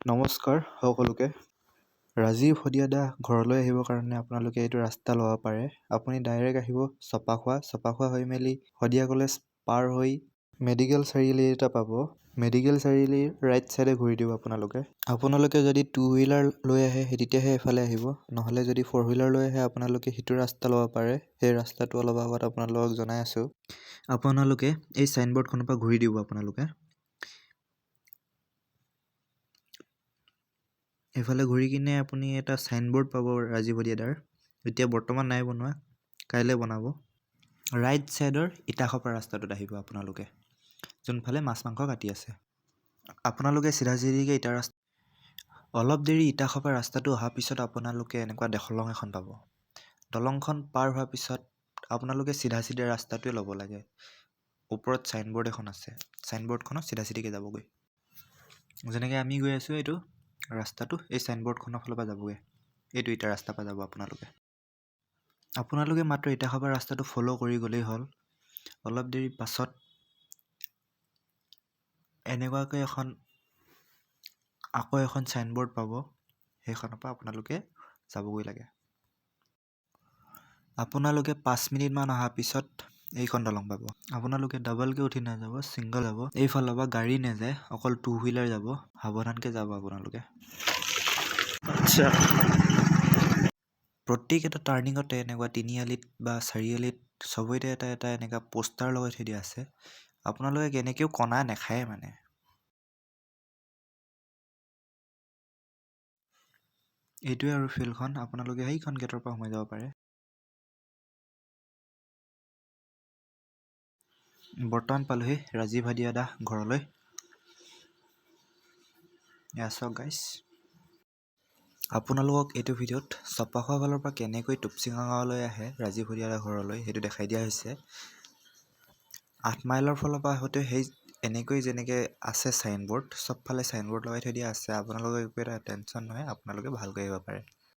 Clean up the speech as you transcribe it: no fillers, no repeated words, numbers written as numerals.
নমস্কাৰ সকলোকে। ৰাজীৱ শদিয়াদা ঘৰলৈ আহিবৰ কাৰণে আপোনালোকে এইটো ৰাস্তা ল'ব পাৰে। আপুনি ডাইৰেক্ট আহিব চপাখোৱা হৈ মেলি শদিয়া কলেজ পাৰ হৈ মেডিকেল চাৰিআলি এটা পাব। মেডিকেল চাৰিআলিৰ ৰাইট চাইডে ঘূৰি দিব আপোনালোকে যদি 2 হুইলাৰ লৈ আহে তেতিয়াহে এইফালে আহিব, নহ'লে যদি 4 হুইলাৰ লৈ আহে আপোনালোকে সিটো ৰাস্তা ল'ব পাৰে। সেই ৰাস্তাটো অলপ আগত আপোনালোকক জনাই আছোঁ। আপোনালোকে এই চাইনবৰ্ডখনৰ পৰা ঘূৰি দিব। এইফালে ঘূৰি কিনে আপুনি এটা চাইনবৰ্ড পাব ৰাজীৱ শদিয়াদাৰ। এতিয়া বৰ্তমান নাই বনোৱা, কাইলৈ বনাব। ৰাইট ছাইডৰ ইটাখপা ৰাস্তাটোত আহিব আপোনালোকে, যোনফালে মাছ মাংস কাটি আছে। আপোনালোকে চিধাকৈ অলপ দেৰি ইটাখপা ৰাস্তাটো অহাৰ পিছত আপোনালোকে এনেকুৱা দলং এখন পাব। দলংখন পাৰ হোৱাৰ পিছত আপোনালোকে চিধা ৰাস্তাটোৱে ল'ব লাগে। ওপৰত চাইনবৰ্ড এখন আছে, চাইনবৰ্ডখনত চিধাকৈ যাবগৈ। যেনেকৈ আমি গৈ আছোঁ এইটো ৰাস্তাটো, এই চাইনবৰ্ডখনৰ ফালৰ পৰা যাবগৈ। এইটো ইটা ৰাস্তাৰ পৰা যাব আপোনালোকে মাত্ৰ ইটাখপা ৰাস্তাটো ফ'ল' কৰি গ'লেই হ'ল। অলপ দেৰি পাছত এনেকুৱাকৈ আকৌ এখন চাইনবৰ্ড পাব, সেইখনৰ পৰা আপোনালোকে যাবগৈ লাগে। আপোনালোকে 5 মিনিটমান অহাৰ পিছত এইখন দলং পাব। আপোনালোকে ডাবলকৈ উঠি নাযাব, ছিংগল যাব। এইফালৰ পৰা গাড়ী নাযায়, অকল 2 হুইলাৰ যাব। সাৱধানকৈ যাব আপোনালোকে। প্ৰত্যেক এটা টাৰ্ণিঙতে এনেকুৱা তিনিআলিত বা চাৰিআলিত চবতে এটা এনেকুৱা পোষ্টাৰ লগাই থৈ দিয়া আছে। আপোনালোকে কেনেকৈও কণা নাখায় মানে। এইটোৱে আৰু ফিল্ডখন, আপোনালোকে সেইখন গেটৰ পৰা সোমাই যাব পাৰে। বৰ্তমান পালোহি ৰাজীৱ শদিয়াদা ঘৰলৈ। চাওক গাইছ, আপোনালোকক এইটো ভিডিঅ'ত চপাখোৱা ফালৰ পৰা কেনেকৈ টুপচিঙা গাঁৱলৈ আহে ৰাজীৱ শদিয়াদা ঘৰলৈ সেইটো দেখাই দিয়া হৈছে। 8 মাইলৰ ফালৰ পৰা আহোঁতে সেই এনেকৈ যেনেকৈ আছে চাইনবৰ্ড, চবফালে চাইনবৰ্ড লগাই থৈ দিয়া আছে। আপোনালোকৰ একো এটা টেনশ্যন নহয়, আপোনালোকে ভালকৈ আহিব পাৰে।